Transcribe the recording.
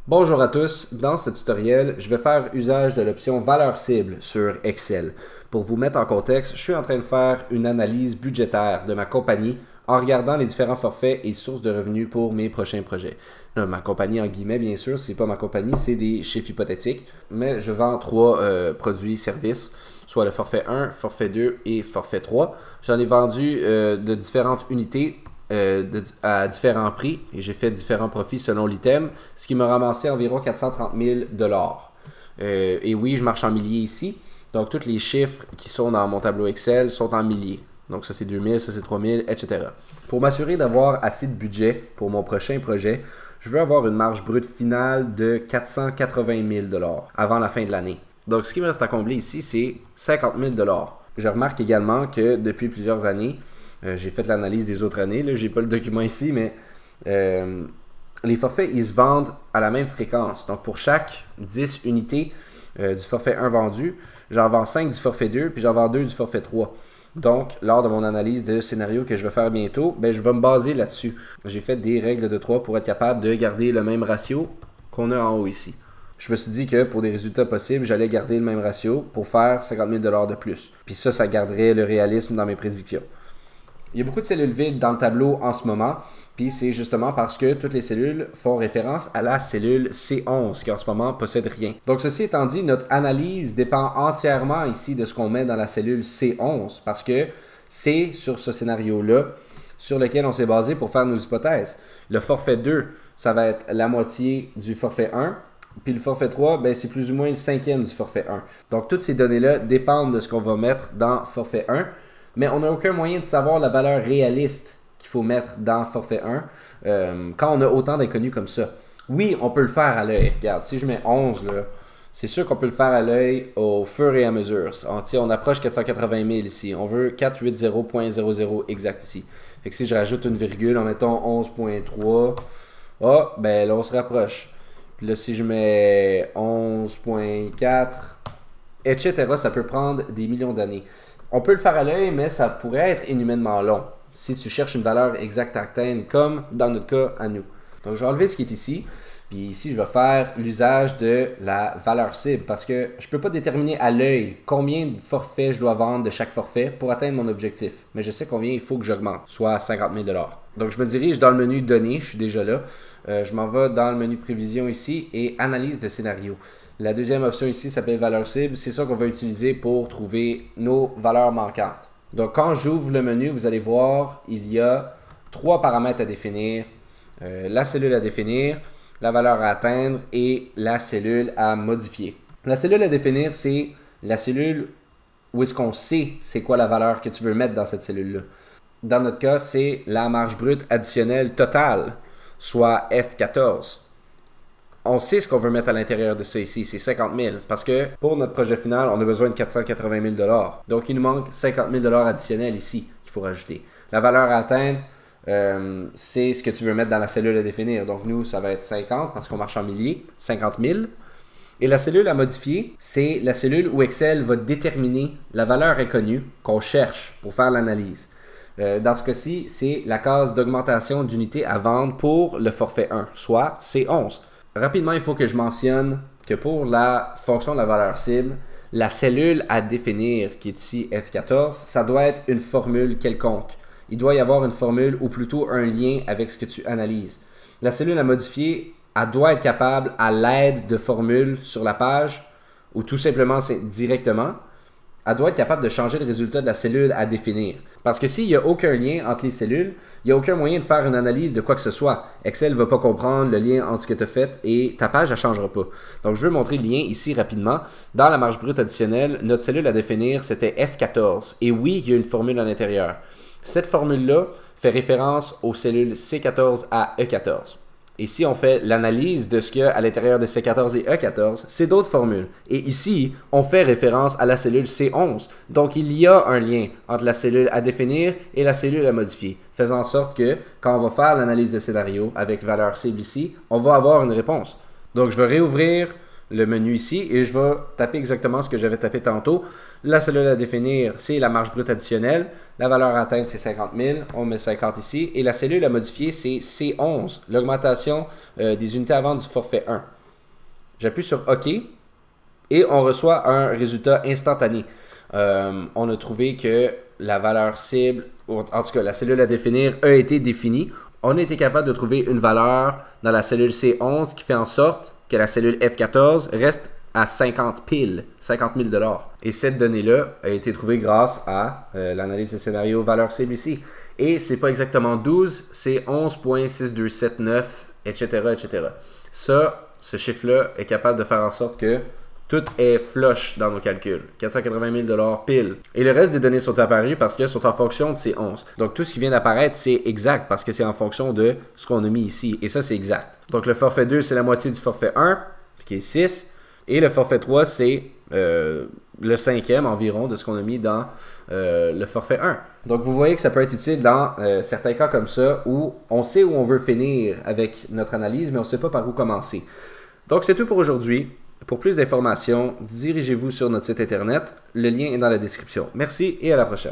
Bonjour à tous, dans ce tutoriel, je vais faire usage de l'option valeur cible sur Excel. Pour vous mettre en contexte, je suis en train de faire une analyse budgétaire de ma compagnie en regardant les différents forfaits et sources de revenus pour mes prochains projets. Là, ma compagnie en guillemets, bien sûr, c'est pas ma compagnie, c'est des chiffres hypothétiques, mais je vends trois produits services, soit le forfait 1, forfait 2 et forfait 3. J'en ai vendu de différentes unités à différents prix et j'ai fait différents profits selon l'item, ce qui m'a ramassé environ 430 000 Et oui, je marche en milliers ici. Donc, tous les chiffres qui sont dans mon tableau Excel sont en milliers. Donc, ça c'est 2000, ça c'est 3000, etc. Pour m'assurer d'avoir assez de budget pour mon prochain projet, je veux avoir une marge brute finale de 480 000 avant la fin de l'année. Donc, ce qui me reste à combler ici, c'est 50 000 Je remarque également que depuis plusieurs années, j'ai fait l'analyse des autres années, je n'ai pas le document ici, mais les forfaits, ils se vendent à la même fréquence. Donc, pour chaque 10 unités du forfait 1 vendu, j'en vends 5 du forfait 2, puis j'en vends 2 du forfait 3. Donc, lors de mon analyse de scénario que je vais faire bientôt, je vais me baser là-dessus. J'ai fait des règles de 3 pour être capable de garder le même ratio qu'on a en haut ici. Je me suis dit que pour des résultats possibles, j'allais garder le même ratio pour faire 50 000 de plus. Puis ça garderait le réalisme dans mes prédictions. Il y a beaucoup de cellules vides dans le tableau en ce moment, puis c'est justement parce que toutes les cellules font référence à la cellule C11 qui en ce moment possède rien. Donc ceci étant dit, notre analyse dépend entièrement ici de ce qu'on met dans la cellule C11 parce que c'est sur ce scénario-là sur lequel on s'est basé pour faire nos hypothèses. Le forfait 2, ça va être la moitié du forfait 1. Puis le forfait 3, c'est plus ou moins le cinquième du forfait 1. Donc toutes ces données-là dépendent de ce qu'on va mettre dans forfait 1. Mais on n'a aucun moyen de savoir la valeur réaliste qu'il faut mettre dans forfait 1 quand on a autant d'inconnus comme ça. Oui, on peut le faire à l'œil. Regarde, si je mets 11, là, c'est sûr qu'on peut le faire à l'œil au fur et à mesure. On approche 480 000 ici. On veut 480.00 exact ici. Fait que si je rajoute une virgule en mettant 11.3, là on se rapproche. Puis là, si je mets 11.4, etc., ça peut prendre des millions d'années. On peut le faire à l'œil, mais ça pourrait être inhumainement long si tu cherches une valeur exacte à atteindre, comme dans notre cas à nous. Donc, je vais enlever ce qui est ici. Puis ici, je vais faire l'usage de la valeur cible parce que je ne peux pas déterminer à l'œil combien de forfaits je dois vendre de chaque forfait pour atteindre mon objectif. Mais je sais combien il faut que j'augmente, soit 50 000 Donc, je me dirige dans le menu Données, je suis déjà là. Je m'en vais dans le menu Prévision ici et Analyse de scénario. La deuxième option ici s'appelle valeur cible. C'est ça qu'on va utiliser pour trouver nos valeurs manquantes. Donc, quand j'ouvre le menu, vous allez voir, il y a 3 paramètres à définir. La cellule à définir, la valeur à atteindre et la cellule à modifier. La cellule à définir, c'est la cellule où est-ce qu'on sait c'est quoi la valeur que tu veux mettre dans cette cellule-là. Dans notre cas, c'est la marge brute additionnelle totale, soit F14. On sait ce qu'on veut mettre à l'intérieur de ça ici, c'est 50 000. Parce que pour notre projet final, on a besoin de 480 000 Donc, il nous manque 50 000 additionnels ici qu'il faut rajouter. La valeur à atteindre, c'est ce que tu veux mettre dans la cellule à définir. Donc, nous, ça va être 50 parce qu'on marche en milliers, 50 000. Et la cellule à modifier, c'est la cellule où Excel va déterminer la valeur inconnue qu'on cherche pour faire l'analyse. Dans ce cas-ci, c'est la case d'augmentation d'unités à vendre pour le forfait 1, soit C11. Rapidement, il faut que je mentionne que pour la fonction de la valeur cible, la cellule à définir, qui est ici F14, ça doit être une formule quelconque. Il doit y avoir une formule ou plutôt un lien avec ce que tu analyses. La cellule à modifier, elle doit être capable, à l'aide de formules sur la page, ou tout simplement directement, elle doit être capable de changer le résultat de la cellule à définir. Parce que s'il n'y a aucun lien entre les cellules, il n'y a aucun moyen de faire une analyse de quoi que ce soit. Excel ne va pas comprendre le lien entre ce que tu as fait et ta page ne changera pas. Donc, je veux montrer le lien ici rapidement. Dans la marge brute additionnelle, notre cellule à définir, c'était F14. Et oui, il y a une formule à l'intérieur. Cette formule-là fait référence aux cellules C14 à E14. Et si on fait l'analyse de ce qu'il y a à l'intérieur de C14 et E14, c'est d'autres formules. Et ici, on fait référence à la cellule C11. Donc, il y a un lien entre la cellule à définir et la cellule à modifier, faisant en sorte que quand on va faire l'analyse de scénario avec valeur cible ici, on va avoir une réponse. Donc, je vais réouvrir le menu ici et je vais taper exactement ce que j'avais tapé tantôt. La cellule à définir, c'est la marge brute additionnelle. La valeur à atteindre, c'est 50 000. On met 50 ici. Et la cellule à modifier, c'est C11, l'augmentation des unités à vendre du forfait 1. J'appuie sur OK et on reçoit un résultat instantané. On a trouvé que la valeur cible, en tout cas la cellule à définir, a été définie. On a été capable de trouver une valeur dans la cellule C11 qui fait en sorte que la cellule F14 reste à 50 piles, 50 000 $. Et cette donnée-là a été trouvée grâce à l'analyse de scénario valeur cible ici. Et c'est pas exactement 12, c'est 11.6279, etc., etc. Ça, ce chiffre-là est capable de faire en sorte que tout est flush dans nos calculs. 480 000 $ pile. Et le reste des données sont apparues parce qu'elles sont en fonction de ces 11. Donc tout ce qui vient d'apparaître, c'est exact parce que c'est en fonction de ce qu'on a mis ici. Et ça, c'est exact. Donc le forfait 2, c'est la moitié du forfait 1, qui est 6. Et le forfait 3, c'est le cinquième environ de ce qu'on a mis dans le forfait 1. Donc vous voyez que ça peut être utile dans certains cas comme ça où on sait où on veut finir avec notre analyse, mais on ne sait pas par où commencer. Donc c'est tout pour aujourd'hui. Pour plus d'informations, dirigez-vous sur notre site internet. Le lien est dans la description. Merci et à la prochaine.